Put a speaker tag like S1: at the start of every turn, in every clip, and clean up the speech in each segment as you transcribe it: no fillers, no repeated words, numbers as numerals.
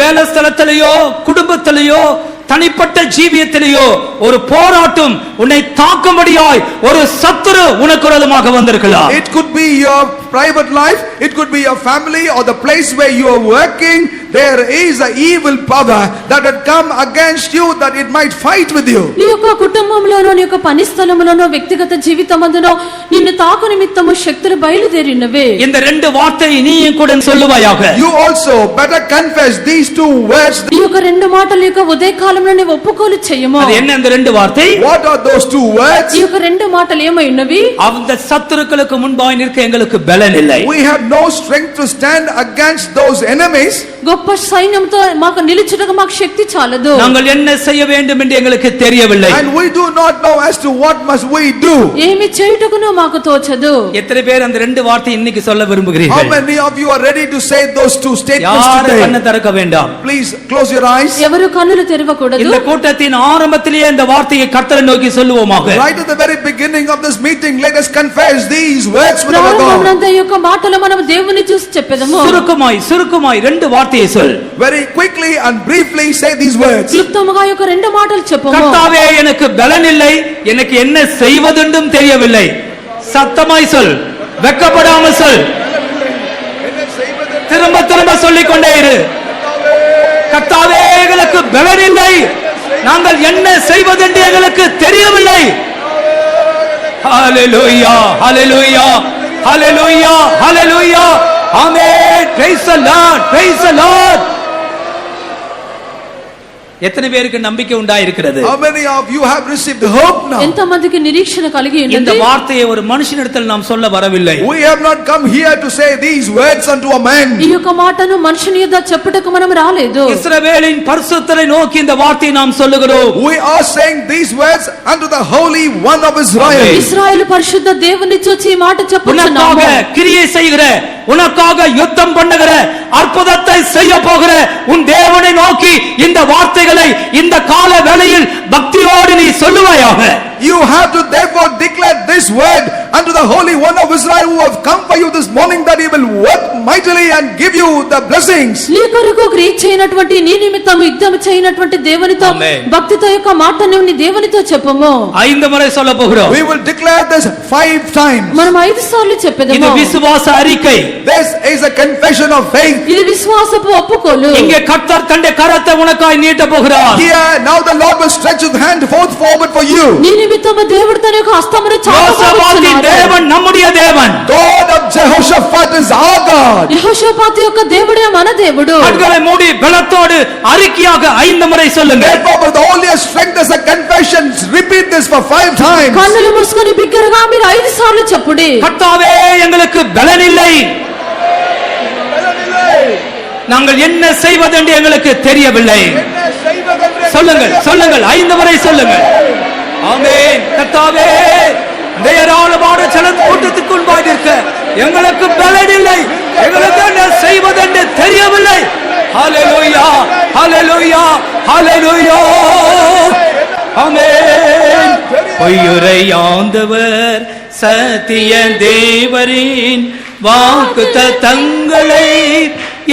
S1: வேலை ஸ்தலத்திலேயோ குடும்பத்திலேயோ தனிப்பட்ட ஜீவியத்திலேயோ ஒரு போராட்டம் உன்னை தாக்கும்படியாய் ஒரு சத்துரு உனக்கு விரோதமாக வந்திருக்கலாம்.
S2: It could be your private life, it could be your family or the place where you are working. There is an evil power that had come against you that it might fight with you.
S3: నీ యొక్క కుటుంబంలోనో నీ యొక్క పని స్థలములోనో వ్యక్తిగత జీవితమందునో నిన్ను తాకు నిమిత్తము శక్తులు బయలుదేరినవే.
S1: இந்த ரெண்டு வார்த்தையை நீயும் கூட சொல்லுவாயாக.
S2: You also better confess these two words.
S3: ఈ యొక్క రెండు మాటల యొక్క ఉదయకాలంలో నీ ఒప్పుకోలు చేయము.
S1: அது என்ன அந்த ரெண்டு வார்த்தை?
S2: What are those two words?
S3: ఈ యొక్క రెండు మాటలు ఏమై ఉన్నవి?
S1: அந்த சத்துருக்களுக்கு முன்பாய் நிற்க எங்களுக்கு பலன் இல்லை.
S2: We have no strength to stand against those enemies.
S3: గొప్ప సైన్యంతో మాకు నిలుచుటకు మాకు శక్తి చాలదు.
S1: நாங்கள் என்ன செய்ய வேண்டும் என்று எங்களுக்கு தெரியவில்லை.
S2: And we do not know as to what must we do.
S3: ఏమి చేయుటకును మాకు తోచదు.
S1: எத்தனை பேர் அந்த ரெண்டு வார்த்தை இன்னைக்கு சொல்ல விரும்புகிறீர்கள்?
S2: How many of you are ready to say those two statements today?
S1: கண்ணை திறக்க வேண்டாம்.
S2: Please close your eyes.
S3: ఎవరు కన్నులు తెరవకూడదు.
S1: இந்த கூட்டத்தின் ஆரம்பத்திலேயே இந்த வார்த்தையை கர்த்தரை நோக்கி சொல்லுவோமாக.
S2: Right at the very beginning of this meeting, let us confess these words with our God.
S3: ప్రారంభంలో ఈ యొక్క మాటలు మనం దేవుని చూసి చెప్పెదము.
S1: సురుకుమాయి రెండు వార్த்தையை சொல்.
S2: Very quickly and briefly say these words.
S3: క్లుప్తముగా ఈ యొక్క రెండు మాటలు చెప్పము.
S1: கர்த்தாவே எனக்கு பலன் இல்லை, எனக்கு என்ன செய்வதென்றும் தெரியவில்லை. சத்தமாய் சொல், வெட்கப்படாமல் சொல். திரும்ப திரும்ப சொல்லிக் கொண்டே இரு. கர்த்தாவே எங்களுக்கு பலன் இல்லை, நாங்கள் என்ன செய்வதென்று எங்களுக்கு தெரியவில்லை. ஹalleluya ஹalleluya ஹalleluya ஹalleluya ஆமென். praise the lord praise the lord. எத்தனை பேருக்கு நம்பிக்கை உண்டாயிருக்கிறது?
S2: How many of you have received hope now?
S3: ఎంతమందికి నిరీక్షణ కలిగి ఉన్నది?
S1: இந்த வார்த்தையை ஒரு மனுஷனிடத்தில் நாம் சொல்ல வரவில்லை.
S2: We have not come here to say these words unto a man.
S3: ఈ యొక్క మాటను మనుషుని యొద్ద చెప్పుటకు మనం రాలేదు.
S1: இஸ்ரவேலின் பரிசுத்தரை நோக்கி இந்த வார்த்தையை நாம் சொல்லுகிறோம்.
S2: We are saying these words unto the Holy One of Israel.
S3: Israel பரிசுத்த தேவனை చూచి ఈ మాట చెప్పుచున్నాము.
S1: உனக்காக கிரியை செய்கிற, உனக்காக யுத்தம் பண்ணுகிற, அற்புதத்தை செய்ய போகிற உன் தேவனை நோக்கி இந்த வார்த்தைகளை இந்த கால வேளையில் பக்தியோடு நீ சொல்லுவாயாக.
S2: You have to therefore declare this word unto the Holy One of Israel who have come for you this morning, that he will work mightily and give you the blessings.
S3: నీ కొరకు క్రియ చేయనటువంటి నీ నిమిత్తం యుద్ధం చేయనటువంటి దేవునితో భక్తితో యొక్క మాటను నీ దేవునితో చెప్పము.
S1: 5 முறை சொல்ல போகிறோம்.
S2: We will declare this 5 times.
S3: మనం 5 సార్లు చెప్పెదము.
S1: இது விசுவாச அறிக்கை.
S2: This is a confession of faith.
S3: ఇది విశ్వాసపు ఒప్పుకోలు.
S1: இங்கே கர்த்தர் தன்னுடைய கரத்தை உனக்காய் நீட்ட போகிறார்.
S2: Here now the Lord will stretch his hand forward for you.
S3: నీ నిమిత్తం దేవుడు తన యొక్క హస్తమును చాపబోతున్నాడు.
S1: தேவன் நம்முடைய தேவன்.
S2: God of Jehoshaphat is our God.
S3: యెహోషాపాతు యొక్క దేవుడే మన దేవుడు.
S1: கண்களை மூடி பலத்தோடு அறிக்கையாக 5 முறை சொல்லுங்க.
S2: Therefore with all your strength as a confession, repeat this for 5 times.
S3: కన్నులు మూసుకొని బిగ్గరగా మీరు 5 సార్లు చెప్పుడి.
S1: கர்த்தாவே எங்களுக்கு பலன் இல்லை, நாங்கள் என்ன செய்வதென்று எங்களுக்கு தெரியவில்லை. சொல்லுங்கள் சொல்லுங்கள் 5 முறை சொல்லுங்கள். ஆமென். கர்த்தாவே நேராளமான ஜனத் கூட்டத்துக்குள் போயிருக்க எங்களுக்கு பலன் இல்லை, எங்களுக்கு என்ன செய்வதென்று தெரியவில்லை. ஹalleluya ஹalleluya ஹalleluya ஆமென். பொய்யுரையாண்டவர் சத்திய தேவரின் வாக்குத்தத்தங்களை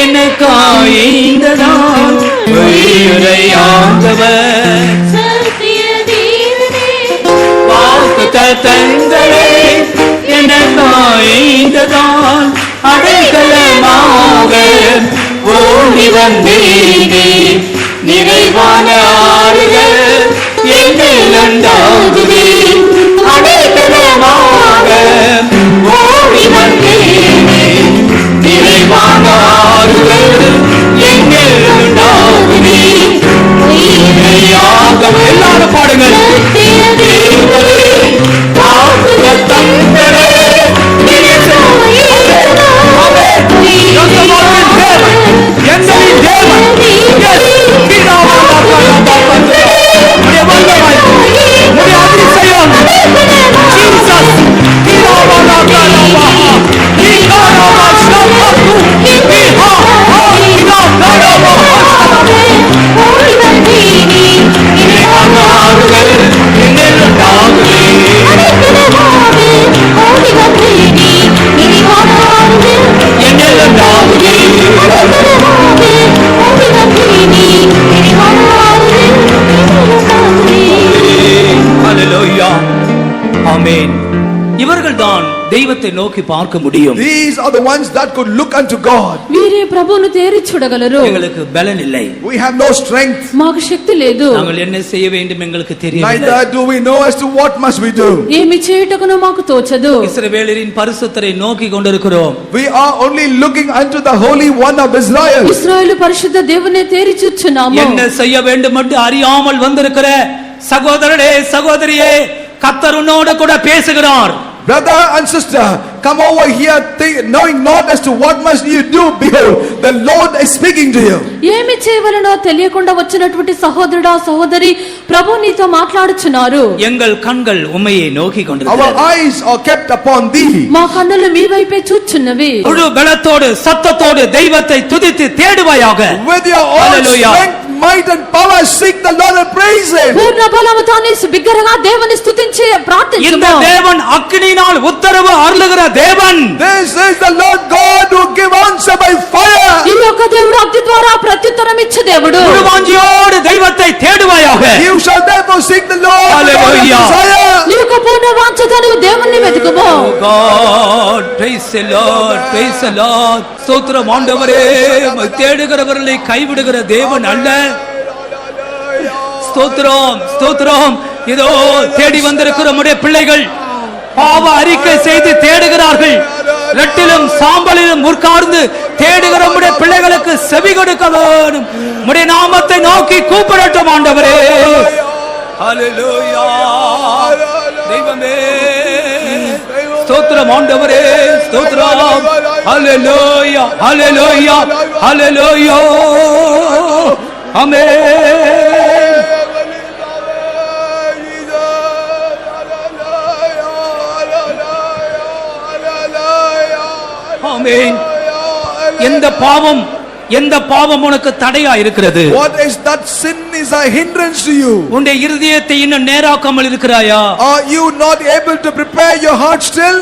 S1: எனக்காய்ந்ததால் பொய்யுரையாண்டவர்
S3: சத்திய தேவனே
S1: வாக்குத்தத்தங்களை எனக்காய்ந்ததால் அடைக்கலமாக ஓடி வந்தேனே. நிறைவான ஆறுகள் என்னில் உண்டாகுதே. அடைக்கலமாக ஓடி வந்தேனே. நிறைவான ஆறுகள் என்னில் உண்டாகுதே. எல்லாரும் பாடுங்கள். அதிசயம் ஆமென். இவர்கள்தான் தெய்வத்தை நோக்கி பார்க்க முடியும்.
S2: These are the ones that could look unto God.
S3: వీరే ప్రభువును తేరి చూడగలరు.
S1: எங்களுக்கு பலன் இல்லை.
S2: We have no strength.
S3: మాకు శక్తి లేదు.
S1: நாங்கள் என்ன செய்ய வேண்டும் எங்களுக்கு தெரியவில்லை.
S2: Neither do we know as to what must we do.
S3: ఏమి చేయుటకును మాకు తోచదు.
S1: இஸ்ரவேலரின் பரிசுத்தரை நோக்கி கொண்டிருக்கிறோம்.
S2: We are only looking unto the Holy One of Israel.
S3: ఇశ్రాయేలు పరిశుద్ధ దేవుని తేరి చూచున్నాము.
S1: என்ன செய்ய வேண்டும் என்று அறியாமல் வந்திருக்கிற சகோதரனே சகோதரியே, கர்த்தர் உன்னோடு கூட பேசுகிறார்.
S2: Brother and sister, come over here knowing not as to what must you do. Behold, the Lord is speaking to you.
S3: ఏమి చేయవలనో తెలియకుండా వచ్చినటువంటి సహోదరుడా సహోదరి, ప్రభు నీతో మాట్లాడుచున్నారు.
S1: எங்கள் கண்கள் உம்மையை நோக்கி
S2: Our
S1: கொண்டிருக்கிறது.
S2: eyes are kept upon thee.
S3: మా కన్నులు మీ వైపే చూచున్నవి.
S1: முழு பலத்தோடு சத்தத்தோடு தெய்வத்தை துதித்து தேடுவாயாக.
S2: With your all
S1: Hallelujah.
S2: strength, might and power, seek the Lord and praise Him.
S3: పూర్ణ బలముతో బిగ్గరగా దేవుని స్తుతించి
S1: இந்த
S3: ప్రార్థించుము.
S1: தேவன் அக்கினியினால் உத்தரவு அருளுகிற தேவன்.
S2: This is the Lord God who give answer by fire.
S3: ఈ యొక్క దేవుడు అగ్ని ద్వారా ప్రత్యుత్తరం ఇచ్చే దేవుడు.
S1: முழு வாஞ்சியோடு தெய்வத்தை தேடுவாயாக.
S2: You shall therefore seek the Lord with all your
S1: Hallelujah.
S2: desire.
S3: నీ యొక్క పూర్ణ వాంఛతో నువ్వు దేవుణ్ణి వెతుకుము.
S1: Oh God, praise the Lord, praise the Lord. ஸ்தோத்திரம் ஆண்டவரே, உம்மை தேடுகிறவர்களை கைவிடுகிற தேவன் அல்ல. ஸ்தோத்திரம் ஸ்தோத்திரம். இதோ தேடி வந்திருக்கிற உம்முடைய பிள்ளைகள் பாவ அறிக்கை செய்து தேடுகிறார்கள். ரெட்டிலும் சாம்பலிலும் உட்கார்ந்து தேடுகிற உம்முடைய பிள்ளைகளுக்கு செவி கொடுக்க வேண்டும். உம்முடைய நாமத்தை நோக்கி கூப்பிடட்டும் ஆண்டவரே. ஹல்லேலூயா. தெய்வமே ஸ்தோத்திரம் ஆண்டவரே, ஸ்தோத்திரம். ஹல்லேலூயா ஹல்லேலூயா ஹல்லேலூயா. ஆமென். ஆமென். எந்த பாவம் உனக்கு தடையா இருக்கிறது?
S2: What is that sin is a hindrance to you?
S1: உன்னுடைய இருதயத்தை இன்னும் நேராக்காமல் இருக்கிறாயா?
S2: Are you not able to prepare your heart still?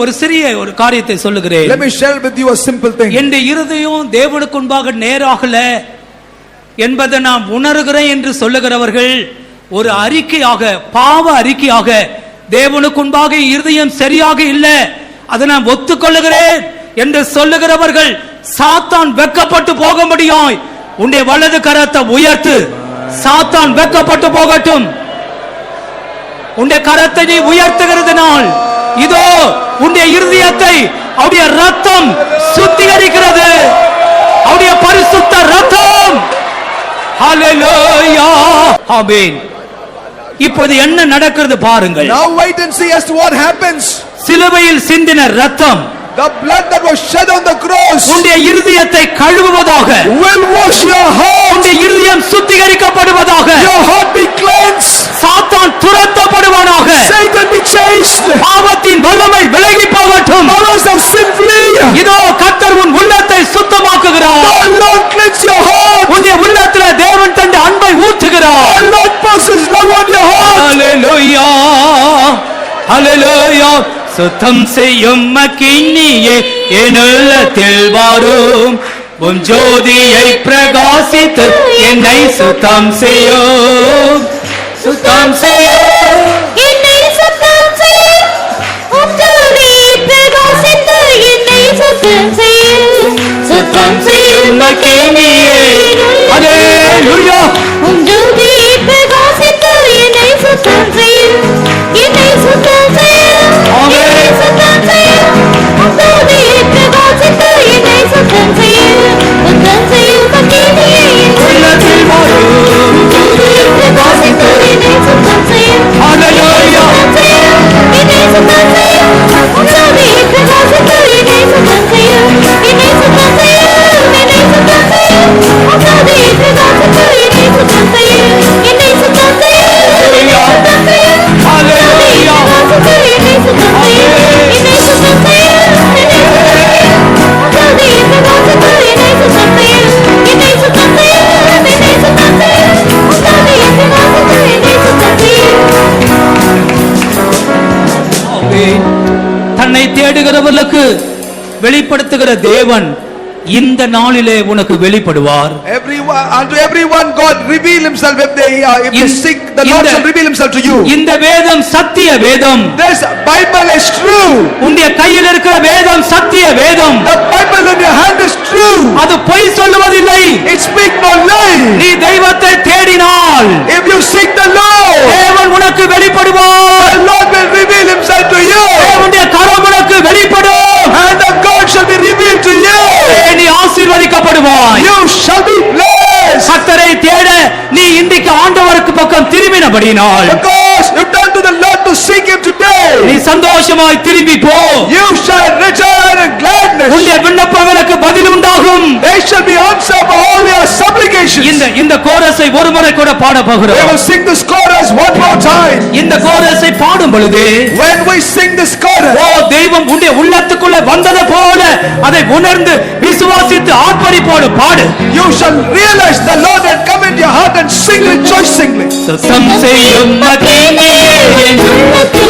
S1: ஒரு சிறிய ஒரு காரியத்தை சொல்லுகிறேன்.
S2: Let me share with you a simple thing.
S1: என் இருதயம் தேவனுக்கு முன்பாக நேராகல என்பதை நான் உணர்கிறேன் என்று சொல்லுகிறவர்கள் ஒரு அறிக்கையாக, பாவ அறிக்கையாக, தேவனுக்கு முன்பாக இருதயம் சரியாக இல்லை, அதை நான் ஒத்துக்கொள்ளுகிறேன் என்று சொல்லுகிறவர்கள் சாத்தான் வெட்கப்பட்டு போக முடியும். உன்னுடைய வலது கரத்தை உயர்த்து, சாத்தான் வெட்கப்பட்டு போகட்டும். உன்னுடைய கரத்தை நீ உயர்த்துகிறதுனால் இதோ உன்னுடைய இருதயத்தை அவருடைய ரத்தம் சுத்திகரிக்கிறது. அவருடைய பரிசுத்த ரத்தம். ஹல்லேலூயா. ஆமென். இப்போது என்ன நடக்கிறது பாருங்கள்.
S2: Now wait and see as to what happens.
S1: சிலுவையில் சிந்தின ரத்தம்,
S2: the blood that was shed on the cross,
S1: உன்னுடைய இருதயத்தை கழுவுவதாக.
S2: will wash your heart.
S1: உன்னுடைய இருதயம் சுத்திகரிக்கப்படுவதாக.
S2: Your heart be cleansed.
S1: சாத்தான் துரத்தப்படுவானாக.
S2: Satan be chased.
S1: பாவத்தின் வல்லமை விலகி போகட்டும்.
S2: Powers of sin flee.
S1: இதோ கர்த்தர் உன் உள்ளத்தை சுத்தமாக்குகிறார்.
S2: The Lord cleanse your heart.
S1: உன்னுடைய உள்ளத்திலே தேவன் தந்த அன்பை ஊற்றுகிறார்.
S2: The Lord pours His love on your heart.
S1: ஹல்லேலூயா ஹல்லேலூயா. சுத்தம் செய்யும் அக்கினியே என் உள்ளத்தில் வாரும், உன் ஜோதியை பிரகாசித்து என்னை சுத்தம் செய்யும், சுத்தம் செய்யும்,
S4: என்னை சுத்தம் செய்யும், உம் ஜோதியை பிரகாசித்து என்னை சுத்தம் செய்யும், சுத்தம் செய்யும்
S1: அக்கினியே. ஹல்லேலூயா.
S4: உம் ஜோதியை பிரகாசித்து என்னை சுத்தம் செய்யும், என்னை சுத்தம் செய்யும், என்னை சுத்தம் செய்யும், உம் ஜோதியை பிரகாசித்து என்னை சுத்தம் செய்யும், சுத்தம் செய்யும் அக்கினியே என்
S1: உள்ளத்தில் வாரும்,
S4: உம் ஜோதியை பிரகாசித்து என்னை சுத்தம் செய்யும்,
S1: ஹல்லேலூயா.
S4: சுத்தம் செய்யும், என்னை சுத்தம் செய்யும், உம் ஜோதியை பிரகாசித்து என்னை சுத்தம் செய்யும், என்னை சுத்தம் செய்யும், என்னை சுத்தம் செய்யும், உம் ஜோதியை பிரகாசித்து என்னை சுத்தம் செய்யும், என்னை சுத்தம் செய்யும், என்னை சுத்தம் செய்யும்,
S1: ஹல்லேலூயா.
S4: என்னை சுத்தம் செய்யும், என்னை சுத்தம் செய்யும், என்னை சுத்தம் செய்யும், உம் ஜோதியை பிரகாசித்து என்னை சுத்தம் செய்யும், என்னை சுத்தம் செய்யும், என்னை சுத்தம் செய்யும், உம் ஜோதியை பிரகாசித்து என்னை சுத்தம் செய்யும்.
S1: ஆமென். தன்னை தேடுகிறவர்களுக்கு வெளிப்படுத்துகிற தேவன் இந்த நாளிலே உனக்கு வெளிப்படுவார்.
S2: Unto everyone God reveal himself if they seek, the Lord shall reveal himself to you.
S1: இந்த வேதம் சத்திய வேதம்.
S2: This Bible is true.
S1: உன்னுடைய கையில் இருக்கிற வேதம் சத்திய வேதம்.
S2: The Bible in your hand is true.
S1: அது பொய் சொல்லுவதில்லை.
S2: It speak no lie.
S1: நீ தெய்வத்தை தேடினால்
S2: If you seek the Lord,
S1: தேவன் உனக்கு வெளிப்படுவார்.
S2: the Lord will reveal himself to you.
S1: தேவனுடைய கரம் உனக்கு வெளிப்படும்.
S2: And the God shall be revealed to you.
S1: நீ ஆசீர்வதிக்கப்படுவாய்.
S2: You shall be blessed.
S1: கர்த்தரை தேட நீ இன்றைக்கு ஆண்டவருக்கு பக்கம் திரும்பினபடினால்
S2: Because you turn to the Lord to seek him today,
S1: நீ சந்தோஷமாய் திரும்பி போ.
S2: you shall return in gladness.
S1: உன்னுடைய விண்ணப்பங்களுக்கு பதில் உண்டாகும்.
S2: They shall be answer for all your supplications.
S1: இந்த கோரஸை ஒரு முறை கூட பாட
S2: We
S1: போகிறோம்.
S2: will sing this chorus one more time.
S1: இந்த கோரஸை பாடும் பொழுது
S2: When we sing this chorus,
S1: ஓ தெய்வம் உன்னுடைய உள்ளத்துக்குள்ள வந்தது போல அதை உணர்ந்து விசுவாசித்து ஆர்ப்பரிப்போடு பாடு.
S2: you shall realize the Lord had come into your heart and sing rejoicingly.
S1: சத்தம் செய்யும் மகிமையே என் உள்ளத்தில்